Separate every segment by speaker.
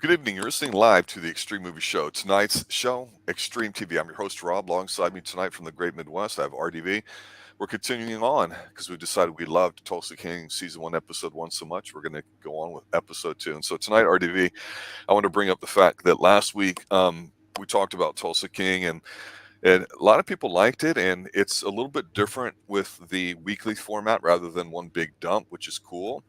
Speaker 1: Good evening. You're listening live to the Extreme Movie Show. Tonight's show, Extreme TV. I'm your host, Rob. Alongside me tonight from the great Midwest, I have RDV. We're continuing on because we decided we loved Tulsa King Season 1, Episode 1 so much. We're going to go on with Episode 2. And so tonight, RDV, I want to bring up the fact that last week we talked about Tulsa King, and a lot of people liked it, and it's a little bit different with the weekly format rather than one big dump, which is cool.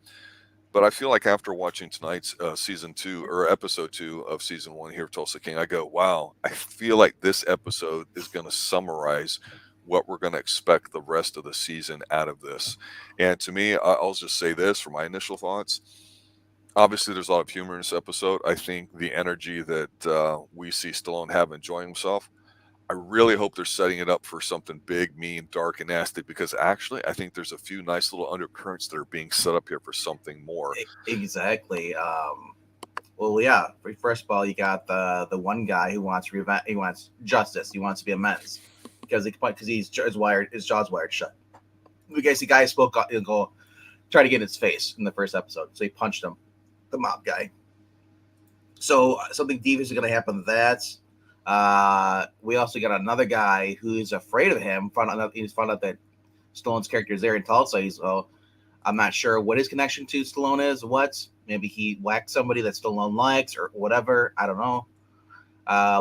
Speaker 1: But I feel like after watching tonight's season 2 or episode 2 of season 1 here of Tulsa King, I go, wow, I feel like this episode is going to summarize what we're going to expect the rest of the season out of this. And to me, I'll just say this for my initial thoughts. Obviously, there's a lot of humor in this episode. I think the energy that we see Stallone have enjoying himself, I really hope they're setting it up for something big, mean, dark, and nasty, because actually I think there's a few nice little undercurrents that are being set up here for something more.
Speaker 2: Exactly. Well, yeah. First of all, you got the one guy who wants revenge. He wants justice. He wants to be amends because his jaw's wired shut. Because the guy spoke, he'll go try to get in his face in the first episode, so he punched him, the mob guy. So something devious is going to happen. We also got another guy who's afraid of him. He's found out that Stallone's character is there in Tulsa. I'm not sure what his connection to Stallone is. Maybe he whacked somebody that Stallone likes or whatever. I don't know.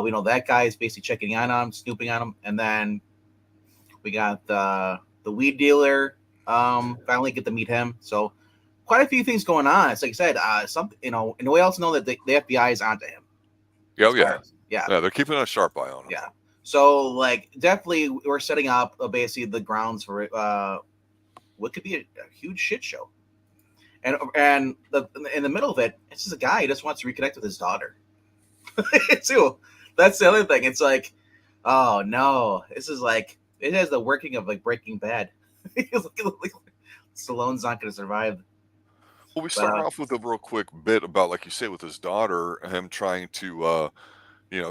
Speaker 2: We know that guy is basically checking in on him, snooping on him, and then we got the weed dealer. Finally get to meet him. So quite a few things going on. It's like I said, and we also know that the FBI is onto him.
Speaker 1: Oh, yeah.
Speaker 2: Yeah,
Speaker 1: they're keeping a sharp eye on him.
Speaker 2: Yeah. So, definitely we're setting up basically the grounds for what could be a huge shit show. And in the middle of it, it's just a guy who just wants to reconnect with his daughter. Too. That's the other thing. It's like, oh no, this is like it has the working of like Breaking Bad. Stallone's not going to survive.
Speaker 1: Well, we start off with a real quick bit about, like you say, with his daughter, him trying to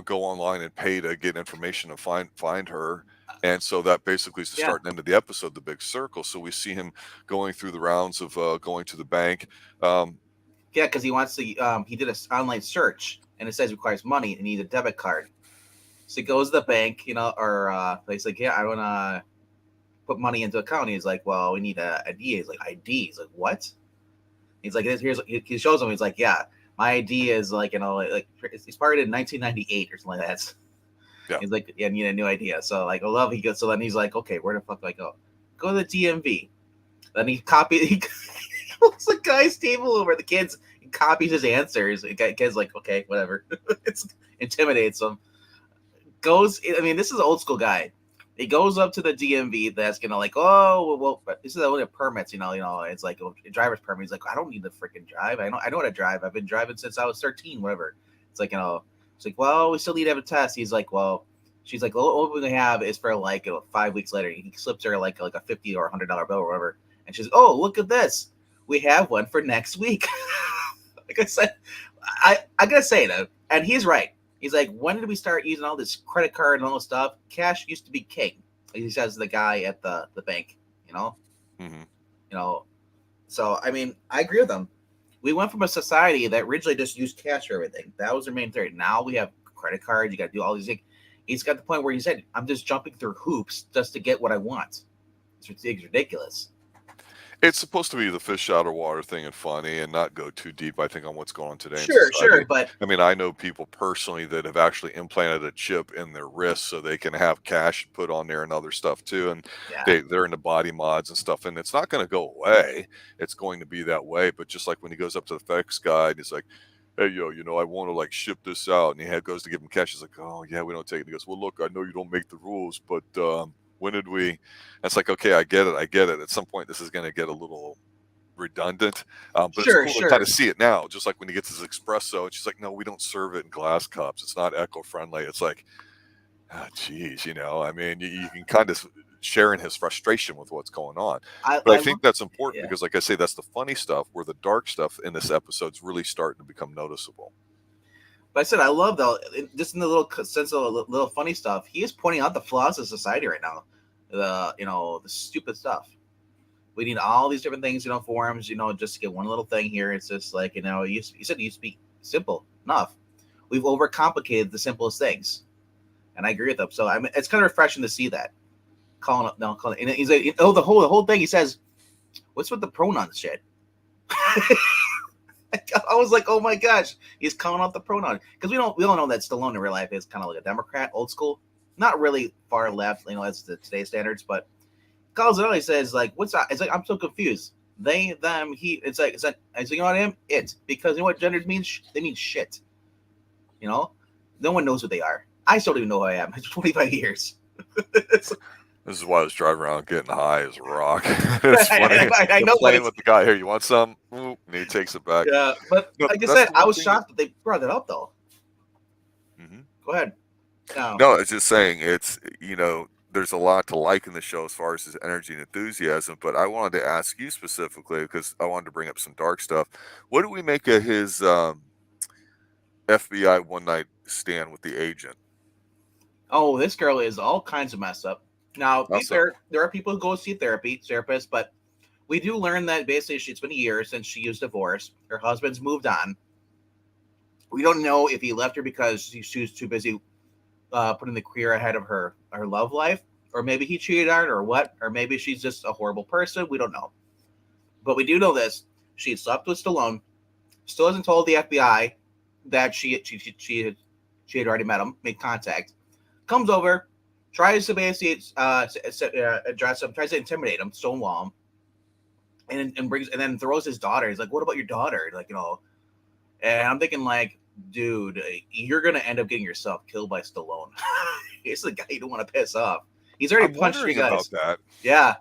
Speaker 1: go online and pay to get information and find her. And so that basically is the start and end of the episode, the big circle. So we see him going through the rounds of going to the bank.
Speaker 2: Because he wants to. He did an online search, and it says it requires money and needs a debit card. So he goes to the bank, or he's like, I want to put money into account. He's like, well, we need a ID. He's like, ID. He's like, what? He's like, he shows him. He's like, yeah. My idea is like he started in 1998 or something like that. Yeah. He's like, yeah, I need a new idea. So like, I love he goes. So then he's like, okay, where the fuck do I go? Go to the DMV. Then he looks the guy's table over the kids. He copies his answers. The kid's like, okay, whatever. It intimidates him. This is an old school guy. He goes up to the DMV that's gonna this is only a permits, it's like a driver's permit. He's like, I don't need to freaking drive. I know how to drive. I've been driving since I was 13, whatever. It's like, it's like, well, we still need to have a test. He's like, well, she's like, well, what we have is for 5 weeks later. He slips her like a $50 or $100 bill or whatever, and she's like, oh, look at this. We have one for next week. Like I said, I gotta say that, and he's right. He's like, when did we start using all this credit card and all this stuff? Cash used to be king. He says the guy at the bank,
Speaker 1: Mm-hmm.
Speaker 2: So, I agree with him. We went from a society that originally just used cash for everything. That was their main theory. Now we have credit cards. You got to do all these things. He's got the point where he said, I'm just jumping through hoops just to get what I want. It's ridiculous.
Speaker 1: It's supposed to be the fish out of water thing and funny and not go too deep, I think, on what's going on today.
Speaker 2: Sure. But
Speaker 1: I know people personally that have actually implanted a chip in their wrist so they can have cash put on there and other stuff too. And they're into body mods and stuff. And it's not going to go away. It's going to be that way. But just like when he goes up to the FedEx guy and he's like, hey, I want to ship this out. And he goes to give him cash. He's like, oh, yeah, we don't take it. He goes, well, look, I know you don't make the rules, but when did we? It's like, okay, I get it. At some point, this is going to get a little redundant, but it's cool to kind of see it now. Just like when he gets his espresso, and she's like, no, we don't serve it in glass cups. It's not eco-friendly. It's like, geez, you can kind of share in his frustration with what's going on. But I think that's important because, like I say, that's the funny stuff where the dark stuff in this episode is really starting to become noticeable.
Speaker 2: But I said, I love though, just in the little sense of little funny stuff, he is pointing out the flaws of society right now. The stupid stuff. We need all these different things, forums, just to get one little thing here. It's just like, you said it used to be simple. enough. We've overcomplicated the simplest things, and I agree with him. So I mean, it's kind of refreshing to see that. Calling and he's like, oh, the whole thing. He says, "What's with the pronouns shit?" I was like, oh my gosh, he's calling out the pronoun because we all know that Stallone in real life is kind of like a Democrat, old school, not really far left, as today's standards, but calls it out. He says like, what's that? It's like I'm so confused. They, them, he. It's like you know what I am? It, because you know what genders means? They mean shit. No one knows what they are. I still don't even know who I am. It's 25 years.
Speaker 1: This is why I was driving around getting high as a rock. It's funny.
Speaker 2: I know,
Speaker 1: playing with the guy here. You want some? And he takes it back.
Speaker 2: Yeah, but like I said, I was shocked that they brought it up though.
Speaker 1: Mm-hmm.
Speaker 2: Go ahead.
Speaker 1: No, it's just saying it's there's a lot to like in the show as far as his energy and enthusiasm. But I wanted to ask you specifically because I wanted to bring up some dark stuff. What do we make of his FBI one night stand with the agent?
Speaker 2: Oh, this girl is all kinds of messed up. Now, there are people who go see therapists, but we do learn that basically it's been a year since she was divorced. Her husband's moved on. We don't know if he left her because she was too busy putting the career ahead of her love life, or maybe he cheated on her, or what, or maybe she's just a horrible person. We don't know. But we do know this. She slept with Stallone. Still hasn't told the FBI that she had already met him, made contact. Comes over, tries to basically address him, tries to intimidate him, stonewall him, and then throws his daughter. He's like, "What about your daughter?" And I'm thinking like, dude, you're gonna end up getting yourself killed by Stallone. He's the guy you don't want to piss off. He's already punched 3 guys.
Speaker 1: About that.
Speaker 2: Yeah.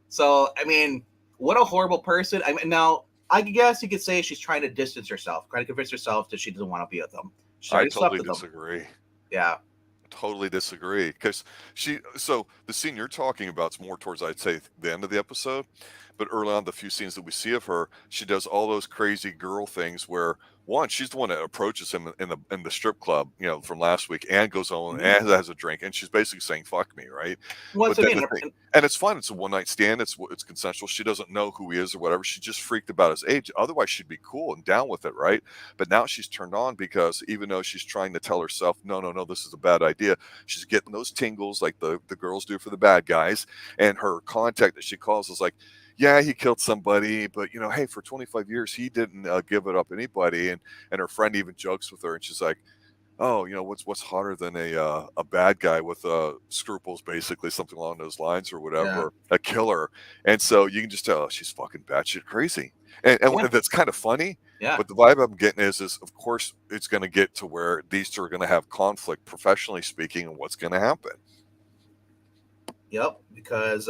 Speaker 2: So I mean, what a horrible person. I mean, now I guess you could say she's trying to distance herself, trying to convince herself that she doesn't want to be with him.
Speaker 1: I totally disagree.
Speaker 2: Yeah.
Speaker 1: Totally disagree because so the scene you're talking about is more towards, I'd say, the end of the episode, but early on, the few scenes that we see of her, she does all those crazy girl things where one, she's the one that approaches him in the strip club, from last week, and goes on and has a drink, and she's basically saying "fuck me," right?
Speaker 2: What's
Speaker 1: but and it's fine. It's a one night stand. It's consensual. She doesn't know who he is or whatever. She's just freaked about his age. Otherwise, she'd be cool and down with it, right? But now she's turned on because even though she's trying to tell herself, no, this is a bad idea, she's getting those tingles like the girls do for the bad guys. And her contact that she calls is like, yeah, he killed somebody, but hey, for 25 years he didn't give it up anybody. And her friend even jokes with her, and she's like, oh, what's hotter than a bad guy with scruples, basically, something along those lines or whatever, a killer. And so you can just tell she's fucking batshit crazy, and that's kind of funny.
Speaker 2: Yeah.
Speaker 1: But the vibe I'm getting is of course it's going to get to where these two are going to have conflict, professionally speaking, and what's going to happen.
Speaker 2: Yep, because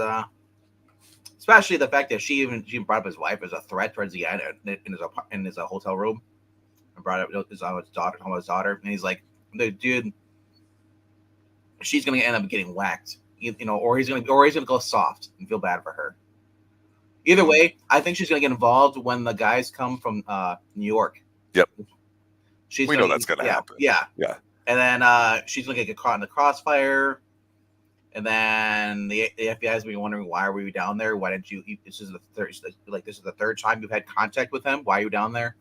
Speaker 2: especially the fact that she even brought up his wife as a threat towards the end in his hotel room, and brought up his daughter, and he's like, dude, she's gonna end up getting whacked, or he's gonna go soft and feel bad for her. Either way, I think she's gonna get involved when the guys come from New York.
Speaker 1: Yep, we know that's gonna happen.
Speaker 2: Yeah. And then she's gonna get caught in the crossfire. And then the FBI has been wondering, why were you down there? Why didn't you? This is the third time you've had contact with him. Why are you down there?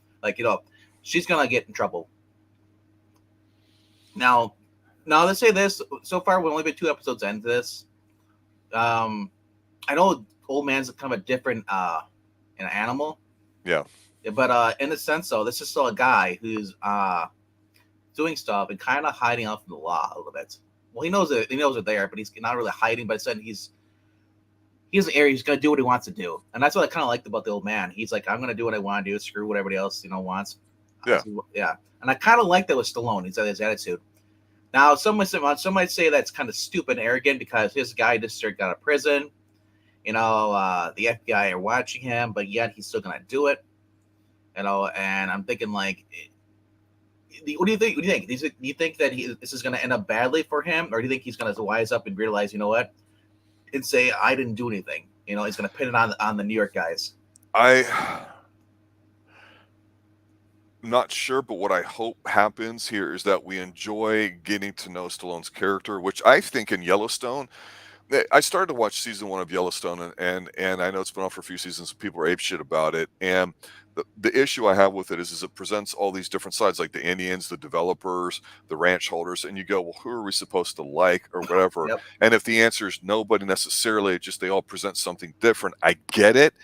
Speaker 2: She's gonna get in trouble. Now, let's say this. So far, we've only been 2 episodes into this. I know old man's kind of a different an animal.
Speaker 1: Yeah.
Speaker 2: But in a sense, though, this is still a guy who's doing stuff and kind of hiding out from the law a little bit. Well, he knows they're there, but he's not really hiding. But instead, he's an area. He's gonna do what he wants to do, and that's what I kind of liked about the old man. He's like, I'm gonna do what I want to do. Screw what everybody else wants. Yeah. And I kind of like that with Stallone. He's his attitude. Now, some might say that's kind of stupid and arrogant because his guy just got out of prison. The FBI are watching him, but yet he's still gonna do it. And I'm thinking like, what do you think? Do you think that this is going to end up badly for him, or do you think he's going to wise up and realize, and say, I didn't do anything? He's going to pin it on the New York guys.
Speaker 1: I'm not sure, but what I hope happens here is that we enjoy getting to know Stallone's character, which I think in Yellowstone I started to watch season 1 of Yellowstone, and I know it's been on for a few seasons, people are apeshit about it, and the issue I have with it is it presents all these different sides, like the Indians, the developers, the ranch holders, and you go, "Well, who are we supposed to like or whatever?"
Speaker 2: Yep.
Speaker 1: And if the answer is nobody necessarily, just they all present something different, I get it.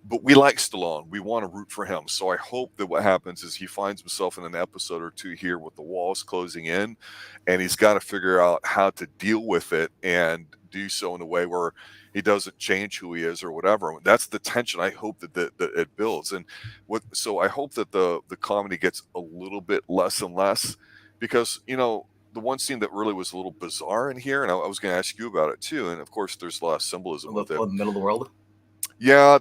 Speaker 1: But we like Stallone. We want to root for him. So I hope that what happens is he finds himself in an episode or two here with the walls closing in, and he's got to figure out how to deal with it and do so in a way where he doesn't change who he is or whatever. That's the tension I hope that it builds. And so I hope that the comedy gets a little bit less and less, because the one scene that really was a little bizarre in here, and I was going to ask you about it too. And of course, there's a lot of symbolism with it.
Speaker 2: The middle of the world.
Speaker 1: Yeah,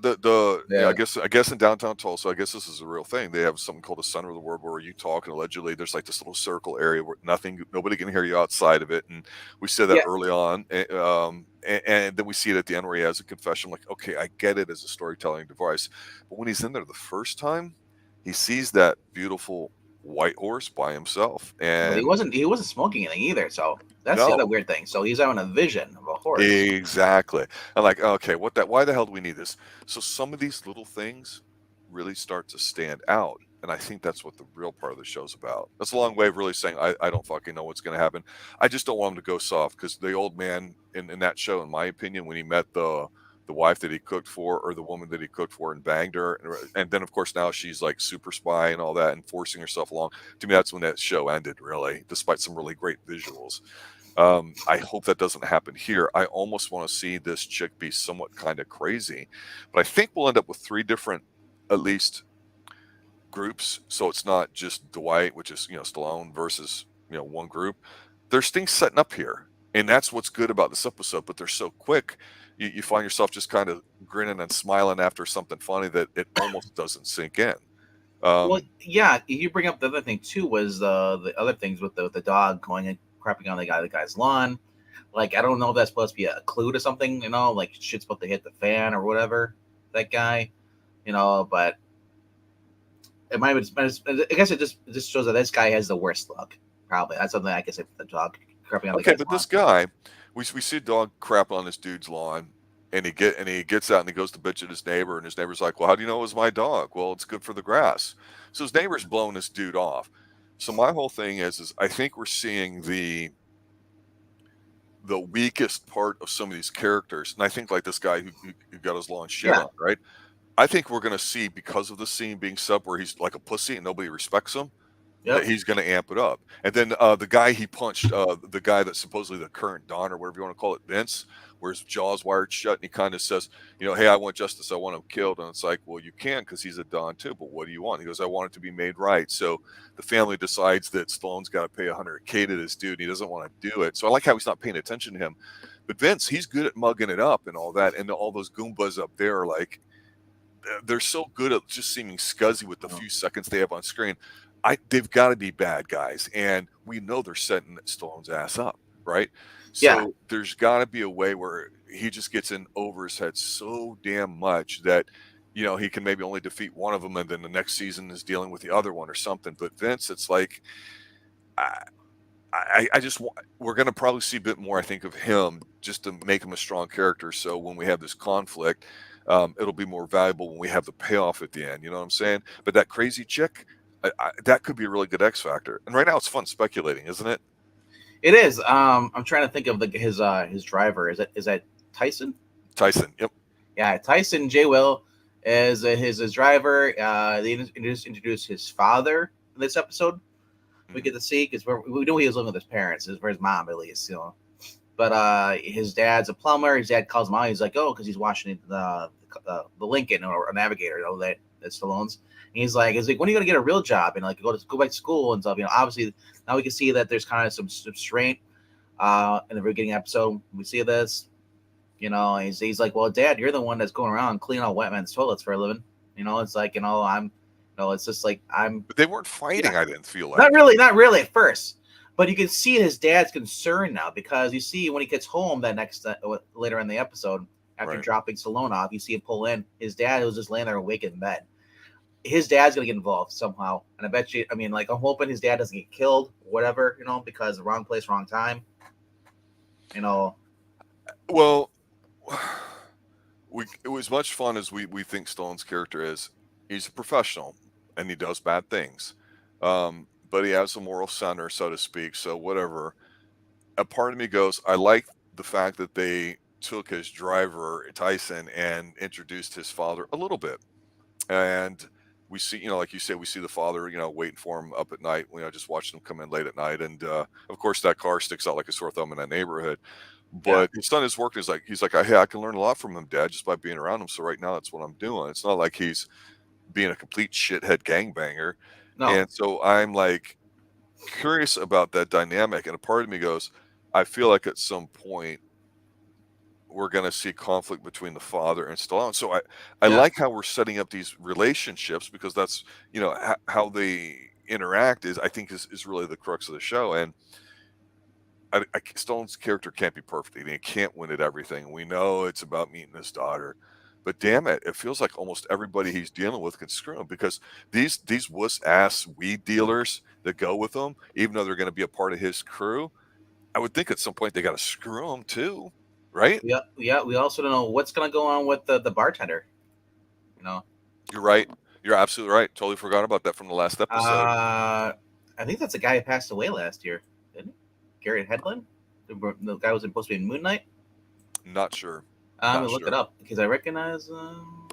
Speaker 2: Yeah.
Speaker 1: I guess in downtown Tulsa, I guess this is a real thing. They have something called the center of the world where you talk, and allegedly there's like this little circle area where nobody can hear you outside of it. And we said that
Speaker 2: Yeah.
Speaker 1: early on, and then we see it at the end where he has a confession. Like, okay, I get it as a storytelling device, but when he's in there the first time, he sees that beautiful white horse by himself,
Speaker 2: But
Speaker 1: and
Speaker 2: he wasn't smoking anything either. So that's the other
Speaker 1: no,
Speaker 2: weird thing. So he's having a vision of a horse.
Speaker 1: exactly. I'm like, okay, why the hell do we need this? So some of these little things really start to stand out. And I think that's what the real part of the show's about. That's a long way of really saying I don't fucking know what's going to happen. I just don't want him to go soft, because the old man in that show, in my opinion, when he met the wife that he cooked for, or the woman that he cooked for and banged her, and then of course now she's like super spy and all that and forcing herself along. To me, that's when that show ended, really, despite some really great visuals. I hope that doesn't happen here. I almost want to see this chick be somewhat kind of crazy, but I think we'll end up with 3 different, at least, groups. So it's not just Dwight, which is Stallone, versus one group. There's things setting up here, and that's what's good about this episode. But they're so quick, you find yourself just kind of grinning and smiling after something funny that it almost doesn't sink in.
Speaker 2: Well, yeah, you bring up the other thing too, was the other things with the dog going and crapping on the guy's lawn. Like, I don't know if that's supposed to be a clue to something, like shit's supposed to hit the fan or whatever. That guy, but it might have been, I guess it just shows that this guy has the worst luck. Probably that's something I guess if the dog crapping on the
Speaker 1: Okay,
Speaker 2: guy's
Speaker 1: but
Speaker 2: lawn.
Speaker 1: this guy, we see a dog crap on this dude's lawn, and he gets out and he goes to bitch at his neighbor, and his neighbor's like, "Well, how do you know it was my dog?" "Well, it's good for the grass." So his neighbor's blowing this dude off. So my whole thing is I think we're seeing the weakest part of some of these characters, and I think like this guy who got his lawn shit
Speaker 2: Yeah.
Speaker 1: on, right? I think we're going to see, because of the scene being sub where he's like a pussy and nobody respects him, that
Speaker 2: Yep.
Speaker 1: he's going to amp it up. And then the guy he punched, the guy that's supposedly the current Don, or whatever you want to call it, Vince, where his jaw's wired shut, and he kind of says, "Hey, I want justice. I want him killed." And it's like, well, you can, because he's a Don too. But what do you want? He goes, "I want it to be made right." So the family decides that Stallone's got to pay $100K to this dude. And he doesn't want to do it. So I like how he's not paying attention to him. But Vince, he's good at mugging it up and all that. And all those Goombas up there are like, they're so good at just seeming scuzzy with the few seconds they have on screen. They've got to be bad guys, and we know they're setting Stallone's ass up, right? So
Speaker 2: Yeah.
Speaker 1: there's got to be a way where he just gets in over his head so damn much that he can maybe only defeat one of them, and then the next season is dealing with the other one or something. But Vince, it's like, I just we're going to probably see a bit more, I think, of him, just to make him a strong character. So when we have this conflict, it'll be more valuable when we have the payoff at the end. You know what I'm saying? But that crazy chick, that could be a really good X factor. And right now, it's fun speculating, isn't it?
Speaker 2: It is. I'm trying to think of his driver. Is that Tyson?
Speaker 1: Tyson. Yep.
Speaker 2: Yeah, Tyson J. Will is his driver. They just introduced his father in this episode. We get to see, because we know he was living with his parents, for his mom at least, But his dad's a plumber. His dad calls him out. He's like, "Oh," because he's washing the Lincoln or a Navigator, that's Stallone's. And he's like, "When are you gonna get a real job and like go back to school and stuff?" Obviously now we can see that there's kind of some restraint in the beginning episode. We see this, he's like, "Well, Dad, you're the one that's going around cleaning all wet men's toilets for a living." It's like, I'm. It's just like
Speaker 1: But they weren't fighting.
Speaker 2: Yeah.
Speaker 1: I didn't feel like.
Speaker 2: Not really at first, but you can see his dad's concern now, because you see when he gets home that later in the episode, after
Speaker 1: Right.
Speaker 2: dropping Stallone off, you see him pull in. His dad was just laying there awake in bed. His dad's gonna get involved somehow, and I bet you. I'm hoping his dad doesn't get killed, whatever, because the wrong place, wrong time.
Speaker 1: Well, it was much fun as we think Stallone's character is. He's a professional and he does bad things, but he has a moral center, so to speak. So whatever. A part of me goes, I like the fact that they took his driver Tyson and introduced his father a little bit, and we see, like you said, we see the father, waiting for him up at night. Just watching him come in late at night, and of course that car sticks out like a sore thumb in that neighborhood.
Speaker 2: Yeah,
Speaker 1: But his son is working. He's like, hey, I can learn a lot from him, Dad, just by being around him. So right now, that's what I'm doing. It's not like he's being a complete shithead gangbanger.
Speaker 2: no,
Speaker 1: And so I'm like curious about that dynamic. And a part of me goes, I feel like at some point we're going to see conflict between the father and Stallone. So I
Speaker 2: yeah,
Speaker 1: like how we're setting up these relationships because that's, how they interact is, I think, is really the crux of the show. And Stallone's character can't be perfect. He can't win at everything. We know it's about meeting his daughter, but damn it, it feels like almost everybody he's dealing with can screw him because these wuss ass weed dealers that go with him, even though they're going to be a part of his crew, I would think at some point they got to screw him too, right?
Speaker 2: yeah, yeah. We also don't know what's gonna go on with the bartender. You know,
Speaker 1: You're right. You're absolutely right. Totally forgot about that from the last episode.
Speaker 2: I think that's the guy who passed away last year, didn't he? Garrett Hedlund, the guy who was supposed to be in Moon Knight.
Speaker 1: Not sure.
Speaker 2: I'm
Speaker 1: Not
Speaker 2: gonna look it
Speaker 1: sure.
Speaker 2: up because I recognize. Oh,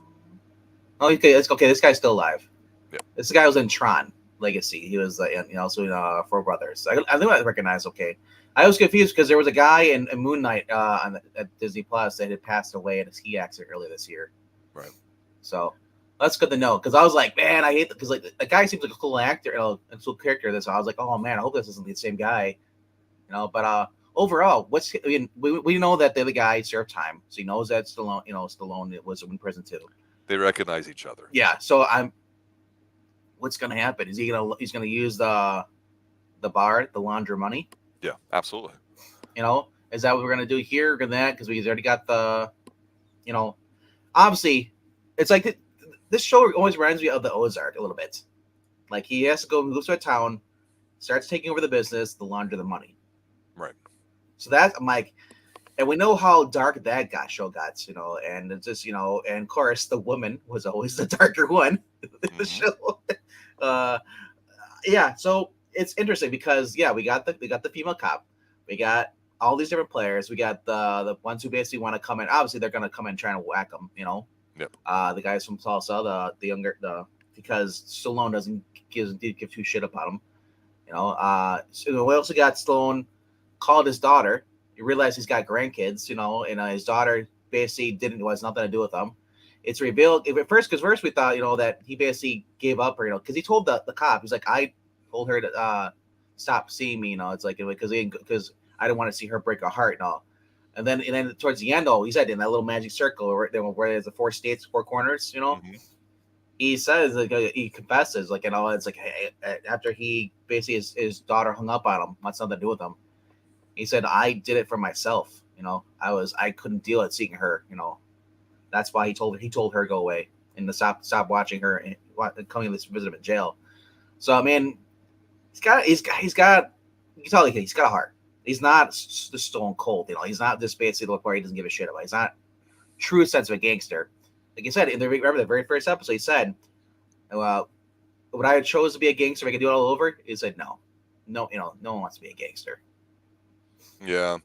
Speaker 2: okay, okay. This guy's still alive.
Speaker 1: Yeah.
Speaker 2: This guy was in Tron Legacy. He was, also in Four Brothers. I think I recognize. Okay, I was confused because there was a guy in Moon Knight at Disney Plus that had passed away in a ski accident earlier this year.
Speaker 1: Right.
Speaker 2: So that's good to know because I was like, man, I hate that because like the guy seems like a cool actor, a cool character. This, so I was like, oh man, I hope this isn't the same guy. But overall, we know that the other guy served time, so he knows that Stallone was in prison too.
Speaker 1: They recognize each other.
Speaker 2: Yeah, so what's gonna happen? He's gonna use the bar, the launder money?
Speaker 1: Yeah, absolutely.
Speaker 2: Is that what we're gonna do here or that? Because we already got you know, obviously, it's like this show always reminds me of the Ozark a little bit. Like he has to go moves to a town, starts taking over the business, to launder the money.
Speaker 1: Right.
Speaker 2: So that I'm like, and we know how dark that show got, and it's just, and of course the woman was always the darker one in the show. Uh, yeah, so it's interesting because we got the female cop, we got all these different players, we got the ones who basically want to come in. Obviously, they're going to come in trying to whack them,
Speaker 1: Yep.
Speaker 2: The guys from Tulsa, the younger because Stallone doesn't give two shit about him, So we also got Stallone called his daughter. You realize he's got grandkids, and his daughter basically was nothing to do with them. It's revealed at first because we thought, that he basically gave up, or because he told the cop, he's like, I told her to stop seeing me, it's like because I didn't want to see her break a heart and all. And then towards the end, he said in that little magic circle where there's the four states, four corners,
Speaker 1: Mm-hmm.
Speaker 2: he says like he confesses like it's like hey, after he basically his daughter hung up on him, wants nothing to do with him. He said, I did it for myself. I couldn't deal with seeing her. That's why he told her to go away and to stop watching her and coming to visit him in jail. So I mean, he's got you can tell he's got a heart. He's not just stone cold. He's not just basically look where he doesn't give a shit about. He's not true sense of a gangster. Like you said, remember the very first episode, he said, "Well, would I have chose to be a gangster if I could do it all over?" He said, "No, no one wants to be a gangster."
Speaker 1: Yeah,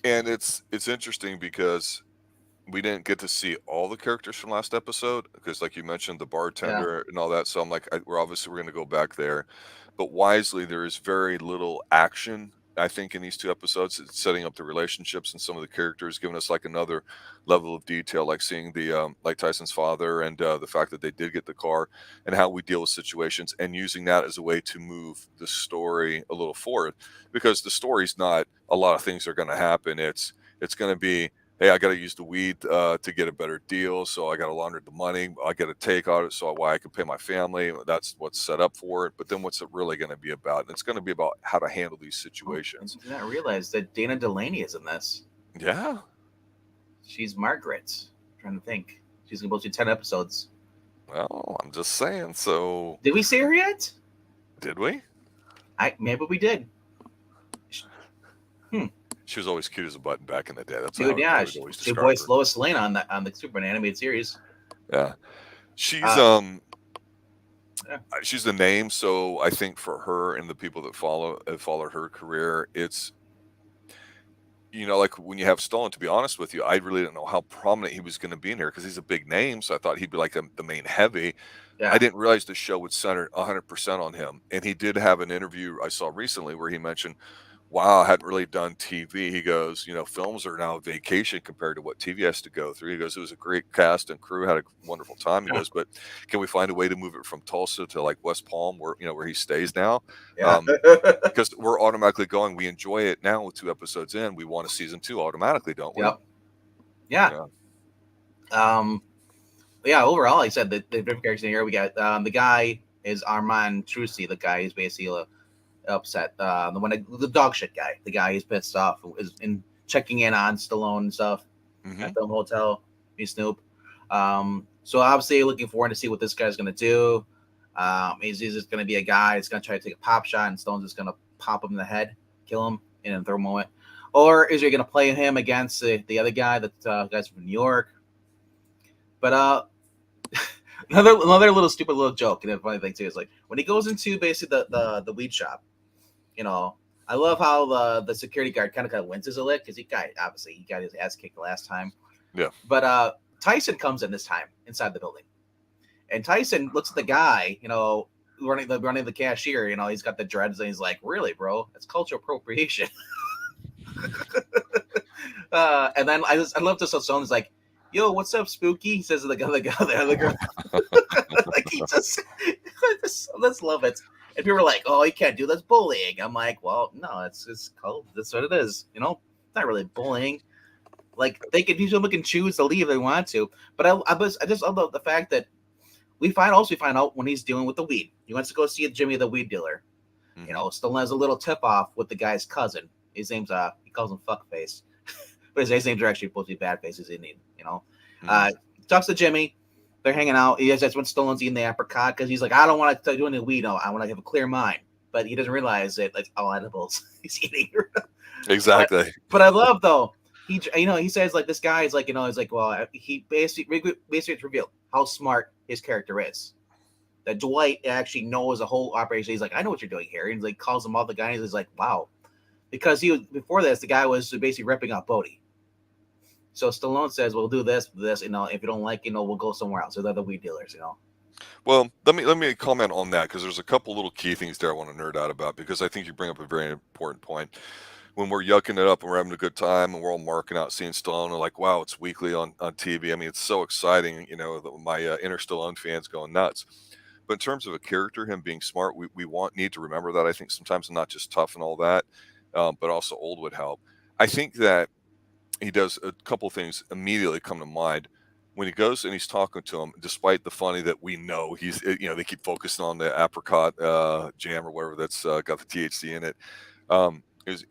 Speaker 1: and it's interesting because we didn't get to see all the characters from last episode because, like you mentioned, the
Speaker 2: Yeah,
Speaker 1: bartender and all that. So I'm like, we're going to go back there, but wisely, there is very little action. I think in these two episodes, it's setting up the relationships and some of the characters, giving us like another level of detail, like seeing the like Tyson's father and the fact that they did get the car and how we deal with situations, and using that as a way to move the story a little forward because the story's not a lot of things are going to happen. It's going to be, hey, I got to use the weed to get a better deal. So I got to launder the money. I got to take out it so why I can pay my family. That's what's set up for it. But then what's it really going to be about? And it's going to be about how to handle these situations.
Speaker 2: I did not realize that Dana Delaney is in this.
Speaker 1: Yeah.
Speaker 2: She's Margaret. I'm trying to think. She's supposed to do 10 episodes.
Speaker 1: Well, I'm just saying. So
Speaker 2: Did we see her yet?
Speaker 1: did we?
Speaker 2: Maybe we did.
Speaker 1: She was always cute as a button back in the day. That's
Speaker 2: Dude,
Speaker 1: how
Speaker 2: yeah,
Speaker 1: I would always
Speaker 2: she
Speaker 1: describe
Speaker 2: voiced
Speaker 1: her.
Speaker 2: Lois Lane on the Superman animated series.
Speaker 1: Yeah, she's
Speaker 2: Uh, yeah,
Speaker 1: she's the name. So I think for her and the people that followed her career, it's, like when you have Stallone. To be honest with you, I really didn't know how prominent he was going to be in here because he's a big name. So I thought he'd be like the main heavy. I
Speaker 2: yeah,
Speaker 1: didn't realize the show would center 100% on him. And he did have an interview I saw recently where he mentioned, wow, I hadn't really done TV. He goes, films are now a vacation compared to what TV has to go through. He goes, it was a great cast and crew, had a wonderful time. He
Speaker 2: yeah,
Speaker 1: goes, but can we find a way to move it from Tulsa to like West Palm, where he stays now?
Speaker 2: yeah,
Speaker 1: Because we're automatically going, we enjoy it now with 2 episodes in. We want a season 2 automatically, don't we?
Speaker 2: yep, yeah.
Speaker 1: Yeah.
Speaker 2: Um, yeah. Overall, like I said the different characters in here. We got the guy is Armand Trucy. The guy is basically upset. The dog shit guy. The guy who's pissed off is in checking in on Stallone and stuff
Speaker 1: Hmm.
Speaker 2: at the hotel. He's Snoop. So obviously looking forward to see what this guy's gonna do. Is just gonna be a guy that's gonna try to take a pop shot and Stone's just gonna pop him in the head, kill him, and then throw him away? Or is he gonna play him against the other guy, that guy's from New York? But another little stupid little joke and a funny thing too is like when he goes into basically the weed shop, you know, I love how the security guard kind of winces a lick because he got his ass kicked the last time.
Speaker 1: Yeah.
Speaker 2: But Tyson comes in this time inside the building, and Tyson looks at the guy, running the cashier. He's got the dreads, and he's like, "Really, bro? That's cultural appropriation." And then I love this. So someone's like, "Yo, what's up, Spooky?" He says to the other girl, like he just, let's love it. And people are like, "Oh, you can't do that's bullying." I'm like, "Well, no, it's cool. That's what it is. It's not really bullying. Like they can choose to leave if they want to." But I just love the fact that we find out when he's dealing with the weed. He wants to go see Jimmy the weed dealer. Still has a little tip off with the guy's cousin. His name's he calls him Fuckface, but his names are actually supposed to be Badface. Talks to Jimmy. They're hanging out. That's when Stallone's eating the apricot because he's like, I don't want to do any weed. No, I want to have a clear mind. But he doesn't realize that it's all edibles he's eating.
Speaker 1: Exactly.
Speaker 2: But I love though. He says like this guy is like he's like, well, he basically revealed how smart his character is. That Dwight actually knows the whole operation. He's like, I know what you're doing here. And he's like calls him all the guys. He's like, wow, because before this, the guy was basically ripping out Bodie. So Stallone says, we'll do this. If you don't like, we'll go somewhere else. So they're the weed dealers.
Speaker 1: Well, let me comment on that because there's a couple little key things there I want to nerd out about because I think you bring up a very important point. When we're yucking it up and we're having a good time and we're all marking out seeing Stallone and like, wow, it's weekly on TV. I mean, it's so exciting. My inner Stallone fans going nuts. But in terms of a character, him being smart, we need to remember that. I think sometimes not just tough and all that, but also old would help. I think that he does a couple things immediately come to mind when he goes and he's talking to him, despite the funny that we know they keep focusing on the apricot jam or whatever that's got the THC in it. Is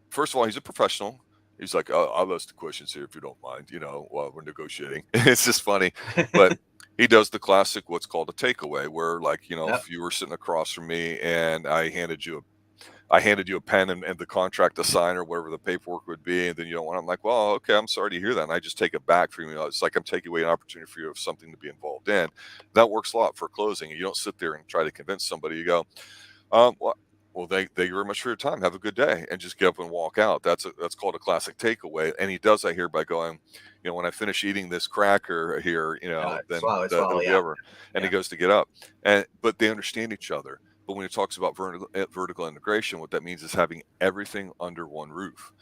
Speaker 1: First of all, he's a professional. He's like, I'll ask the questions here if you don't mind, while we're negotiating. It's just funny. But he does the classic, what's called a takeaway, where like,
Speaker 2: Yep.
Speaker 1: if you were sitting across from me and I handed you a pen and the contract to sign or whatever the paperwork would be, and then you don't want. I'm like, well, okay, I'm sorry to hear that. And I just take it back from you. It's like I'm taking away an opportunity for you of something to be involved in. That works a lot for closing. You don't sit there and try to convince somebody. You go, well, thank you very much for your time. Have a good day, and just get up and walk out. That's called a classic takeaway. And he does that here by going, when I finish eating this cracker here, then
Speaker 2: Swallow,
Speaker 1: it'll be
Speaker 2: yeah.
Speaker 1: over. And he goes to get up, but they understand each other. But when he talks about vertical integration, what that means is having everything under one roof.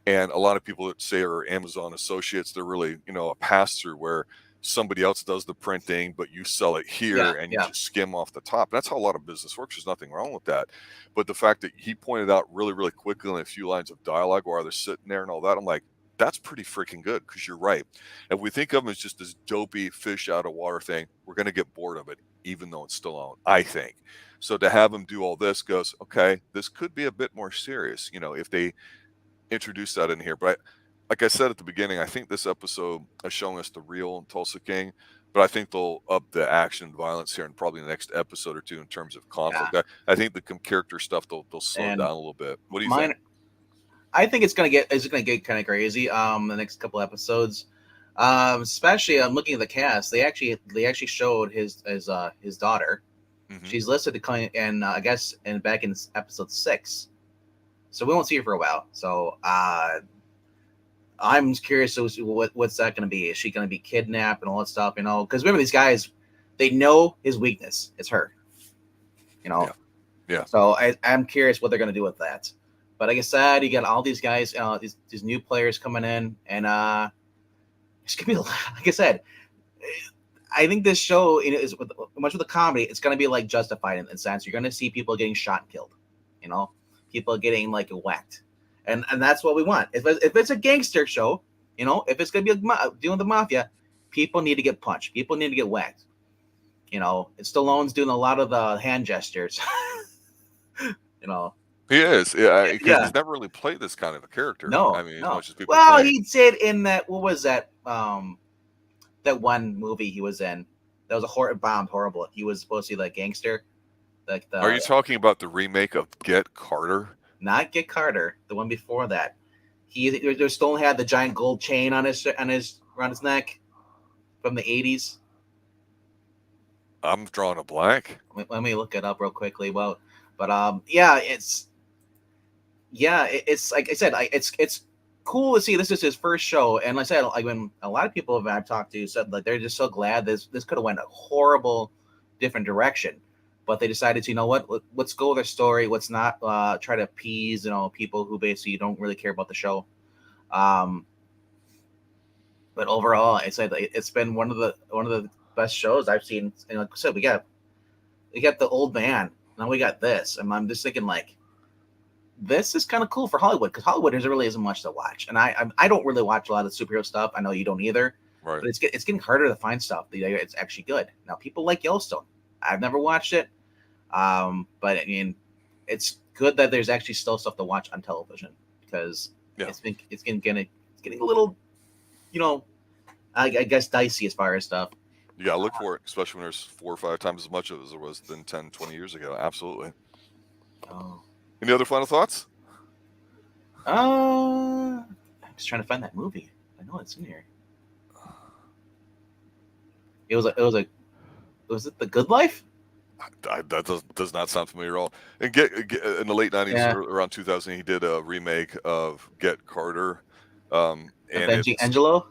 Speaker 1: And a lot of people that say are Amazon associates, they're really, a pass through where somebody else does the printing, but you sell it here and you just skim off the top. That's how a lot of business works. There's nothing wrong with that. But the fact that he pointed out really, really quickly in a few lines of dialogue while they're sitting there and all that, I'm like, that's pretty freaking good because you're right. If we think of him as just this dopey fish out of water thing, we're going to get bored of it, even though it's still on, I think. So to have him do all this goes, okay, this could be a bit more serious, if they introduce that in here. But like I said at the beginning, I think this episode is showing us the real Tulsa King, but I think they'll up the action and violence here in probably the next episode or two in terms of conflict. I think the character stuff, they'll slow down a little bit. What do you think?
Speaker 2: I think it's gonna get kind of crazy. The next couple episodes, especially I'm looking at the cast. They actually showed his daughter.
Speaker 1: Hmm.
Speaker 2: She's listed to come in, I guess, back in episode 6. So we won't see her for a while. So I'm curious to see what's that going to be. Is she going to be kidnapped and all that stuff? You know, because remember these guys, they know his weakness. It's her. You know.
Speaker 1: Yeah. Yeah.
Speaker 2: So I'm curious what they're going to do with that. But like I said, you got all these guys, these new players coming in, and it's gonna be like I said. I think this show is much of the comedy. It's going to be like Justified in the sense you're going to see people getting shot and killed, you know, people getting like whacked, and that's what we want. If it's a gangster show, you know, if it's going to be dealing with the mafia, people need to get punched, people need to get whacked. You know, Stallone's doing a lot of the hand gestures. You know,
Speaker 1: He is, yeah, because
Speaker 2: yeah,
Speaker 1: he's never really played this kind of a character. I
Speaker 2: no,
Speaker 1: mean, as
Speaker 2: no.
Speaker 1: much as people
Speaker 2: Well,
Speaker 1: think.
Speaker 2: he did in that. What was that? That one movie he was in. That was bombed horrible. He was supposed to be like gangster, like
Speaker 1: Are you
Speaker 2: the
Speaker 1: talking about the remake of Get Carter?
Speaker 2: not Get Carter, the one before that. Stone had the giant gold chain on his around his neck from the 80s.
Speaker 1: I'm drawing a blank.
Speaker 2: Let me look it up real quickly. Well, but yeah, it's like I said, it's cool to see this is his first show, and like I said, like when a lot of people I've talked to said like they're just so glad this could have went a horrible different direction, but they decided to, you know what, let's go with their story. Let's not try to appease, you know, people who basically don't really care about the show. Um, but overall, I said it's been one of the best shows I've seen. And like I said, we got the old man. Now we got this, and I'm just thinking like, this is kind of cool for Hollywood because Hollywood really isn't much to watch, and I don't really watch a lot of superhero stuff. I know you don't either,
Speaker 1: Right.
Speaker 2: but it's getting harder to find stuff that it's actually good. Now people like Yellowstone. I've never watched it, but I mean, it's good that there's actually still stuff to watch on television because
Speaker 1: Yeah.
Speaker 2: it's getting a little, you know, I guess dicey as far as stuff.
Speaker 1: You gotta look for it, especially when there's 4 or 5 times as much of it as there was than 10, 20 years ago. Absolutely.
Speaker 2: Oh.
Speaker 1: Any other final thoughts?
Speaker 2: I'm just trying to find that movie. I know it's in here. Was it The Good Life?
Speaker 1: That does not sound familiar at all. And get in the late 90s,
Speaker 2: Yeah.
Speaker 1: around 2000, he did a remake of Get Carter. And
Speaker 2: Avenging Angelo?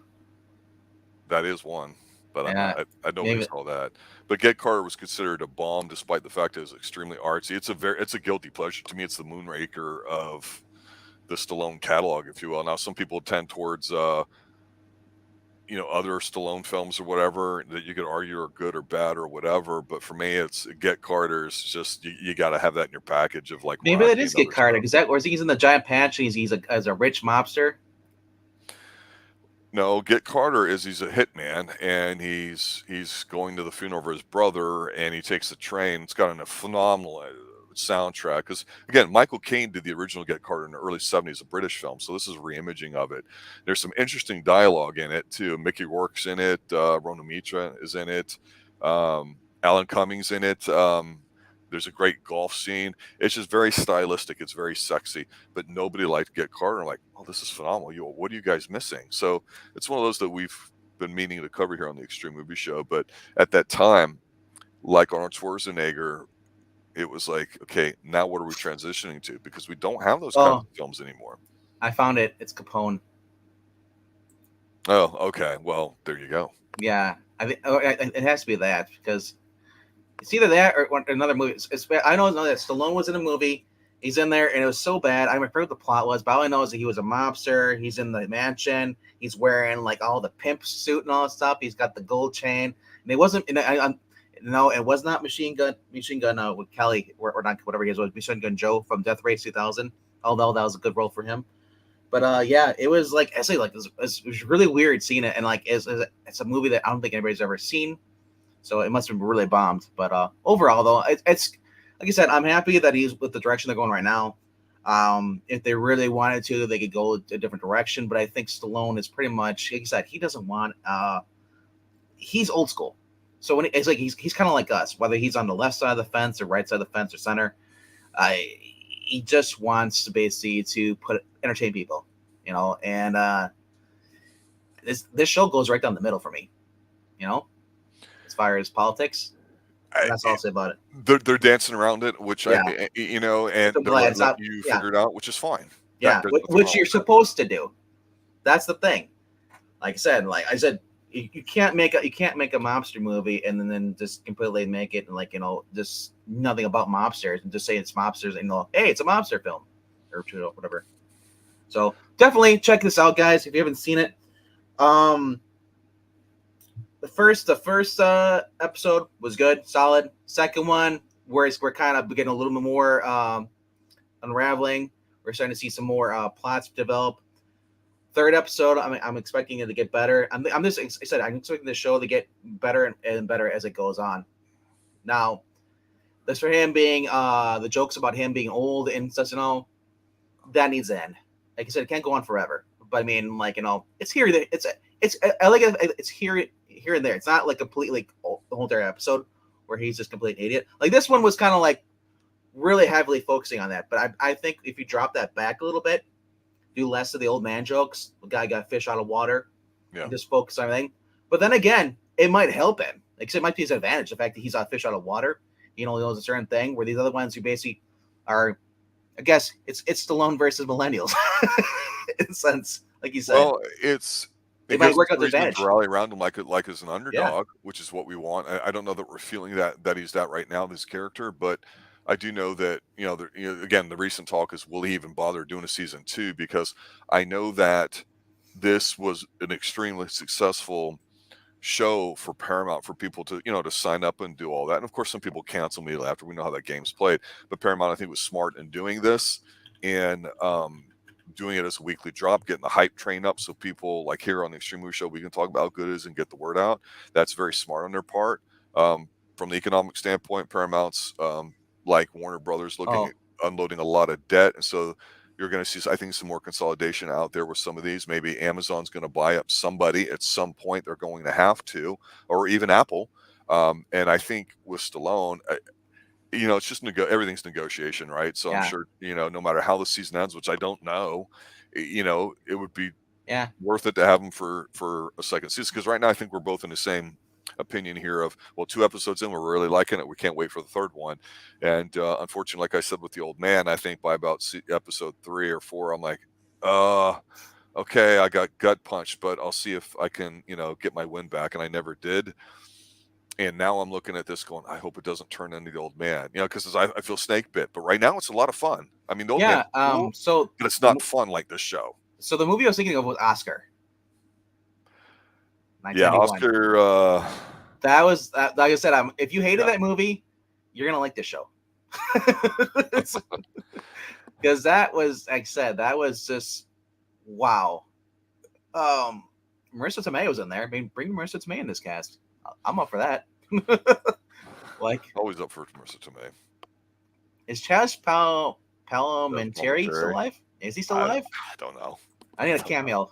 Speaker 1: that is one, but
Speaker 2: Yeah,
Speaker 1: I nobody
Speaker 2: maybe.
Speaker 1: saw that. But Get Carter was considered a bomb, despite the fact it was extremely artsy. It's a guilty pleasure to me. It's the Moonraker of the Stallone catalog, if you will. Now, some people tend towards other Stallone films or whatever that you could argue are good or bad or whatever. But for me, it's Get Carter's just you got to have that in your package of like
Speaker 2: Maybe
Speaker 1: Rocky
Speaker 2: that is
Speaker 1: and
Speaker 2: Get
Speaker 1: other
Speaker 2: Carter.
Speaker 1: stuff.
Speaker 2: Is that, or is he's in the giant patch and he's as a rich mobster?
Speaker 1: No, Get Carter is he's a hitman and he's going to the funeral of his brother and he takes the train. It's got a phenomenal soundtrack because again, Michael Caine did the original Get Carter in the early 70s, a British film. So this is a reimaging of it. There's some interesting dialogue in it too. Mickey Rourke's in it. Rona Mitra is in it. Alan Cummings in it. There's a great golf scene. It's just very stylistic. It's very sexy, but nobody liked Get Carter. I'm like, oh, this is phenomenal. What are you guys missing? So it's one of those that we've been meaning to cover here on the Extreme Movie Show. But at that time, like Arnold Schwarzenegger, it was like, okay, now what are we transitioning to? Because we don't have those kinds of films anymore.
Speaker 2: I found it. It's Capone.
Speaker 1: Oh, okay. Well, there you go.
Speaker 2: Yeah, I think it has to be that because it's either that or another movie. I know that Stallone was in a movie. He's in there, and it was so bad. I forget what the plot was, but all I know is that he was a mobster. He's in the mansion. He's wearing like all the pimp suit and all that stuff. He's got the gold chain, and it wasn't. No, it was not Machine Gun with Kelly or not whatever he was. Machine Gun Joe from Death Race 2000. Although that was a good role for him. But yeah, it was like I say, like it was really weird seeing it, and like it's a movie that I don't think anybody's ever seen, so it must have been really bombed. But overall, though, it's like I said, I'm happy that he's with the direction they're going right now. If they really wanted to, they could go a different direction. But I think Stallone is pretty much, like I said, he doesn't want. He's old school, so when it's like he's kind of like us, whether he's on the left side of the fence or right side of the fence or center. He just wants to basically to put entertain people, you know. And this show goes right down the middle for me, you know, as far as politics. And that's all I'll say about it.
Speaker 1: They're dancing around it, which
Speaker 2: Yeah,
Speaker 1: you know, and
Speaker 2: I'm
Speaker 1: they're
Speaker 2: glad it's
Speaker 1: letting
Speaker 2: not.
Speaker 1: you
Speaker 2: Yeah,
Speaker 1: figure it out, which is fine.
Speaker 2: yeah,
Speaker 1: There's nothing
Speaker 2: which
Speaker 1: wrong
Speaker 2: you're
Speaker 1: with that.
Speaker 2: supposed to do. That's the thing. Like I said, you can't make a mobster movie and then just completely make it like, you know, just nothing about mobsters and just say it's mobsters and, you know, hey, it's a mobster film or whatever. So definitely check this out, guys, if you haven't seen it. The first episode was good, solid. Second one, we're kind of getting a little bit more unraveling. We're starting to see some more plots develop. Third episode, I'm expecting it to get better. I'm expecting the show to get better and better as it goes on. Now, as for him being the jokes about him being old and such and all, that needs to end. Like I said, it can't go on forever. But I mean, like, you know, it's here. It's I like it. It's here and there. It's not like completely the whole entire episode where he's just complete idiot. Like this one was kind of like really heavily focusing on that. But I think if you drop that back a little bit, do less of the old man jokes. The guy got fish out of water.
Speaker 1: Yeah.
Speaker 2: And just focus on everything. But then again, it might help him. Like it might be his advantage, the fact that he's a fish out of water. You know, knows a certain thing where these other ones who basically are, I guess it's Stallone versus millennials in a sense, like you said.
Speaker 1: Well,
Speaker 2: it might work out the advantage.
Speaker 1: To rally around him like as an underdog, which is what we want. I don't know that we're feeling that he's that right now, this character, but I do know that, you know, again, the recent talk is, will he even bother doing a season 2? Because I know that this was an extremely successful show for Paramount for people to, you know, to sign up and do all that. And of course, some people cancel immediately after. We know how that game's played, but Paramount, I think, was smart in doing this and doing it as a weekly drop, getting the hype train up so people like here on the Xtreme Movie Show, we can talk about how good it is and get the word out. That's very smart on their part. From the economic standpoint, Paramount's like Warner Brothers unloading a lot of debt, and so you're going to see, I think, some more consolidation out there with some of these. Maybe Amazon's going to buy up somebody at some point. They're going to have to, or even Apple. And I think with Stallone, you know, it's just everything's negotiation, right? So I'm sure, you know, no matter how the season ends, which I don't know, you know, it would be worth it to have him for a second season. Because right now, I think we're both in the same opinion here of, well, 2 episodes in, we're really liking it. We can't wait for the third one. And unfortunately, like I said with the old man, I think by about episode 3 or 4, I'm like, okay, I got gut punched, but I'll see if I can, you know, get my win back. And I never did. And now I'm looking at this going, I hope it doesn't turn into the old man, you know, because I feel snake bit. But right now, it's a lot of fun. I mean, the old man, cool, but it's not fun like this show.
Speaker 2: So the movie I was thinking of was Oscar.
Speaker 1: Yeah, Oscar.
Speaker 2: That was, like I said, if you hated that movie, you're gonna like this show. Because that was, like I said, that was just wow. Marissa Tomei was in there. I mean, bring Marissa Tomei in this cast. I'm up for that. Like,
Speaker 1: always up for Marissa Tomei.
Speaker 2: Is Chaz Palminteri still alive? Is he still alive?
Speaker 1: I don't know.
Speaker 2: I need a cameo.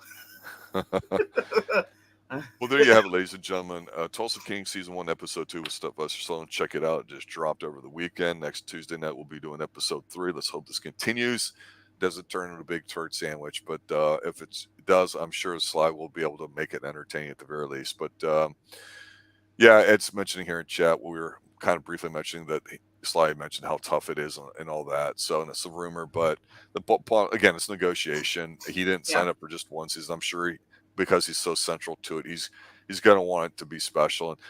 Speaker 1: Well, there you have it, ladies and gentlemen. Tulsa King Season 1, Episode 2 with Sylvester Stallone. Check it out. It just dropped over the weekend. Next Tuesday night, we'll be doing Episode 3. Let's hope this continues. Doesn't turn into a big turd sandwich, but if it does, I'm sure Sly will be able to make it entertaining at the very least. But yeah, Ed's mentioning here in chat, we were kind of briefly mentioning that Sly mentioned how tough it is and all that. So, and it's a rumor, but again, it's negotiation. He didn't sign up for just one season. I'm sure because he's so central to it, he's going to want it to be special. And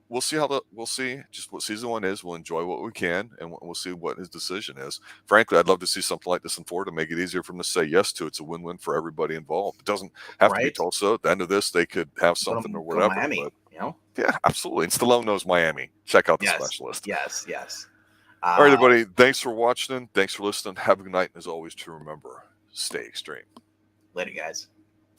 Speaker 1: we'll see we'll see just what season 1 is. We'll enjoy what we can, and we'll see what his decision is. Frankly, I'd love to see something like this in Florida, make it easier for him to say yes to. It's a win-win for everybody involved. It doesn't have to be Tulsa. At the end of this, they could have something or whatever.
Speaker 2: Miami,
Speaker 1: but,
Speaker 2: you know?
Speaker 1: Yeah, absolutely. And Stallone knows Miami. Check out the specialist.
Speaker 2: Yes.
Speaker 1: All right, everybody. Thanks for watching. Thanks for listening. Have a good night. And as always, to remember, stay extreme.
Speaker 2: Later, guys.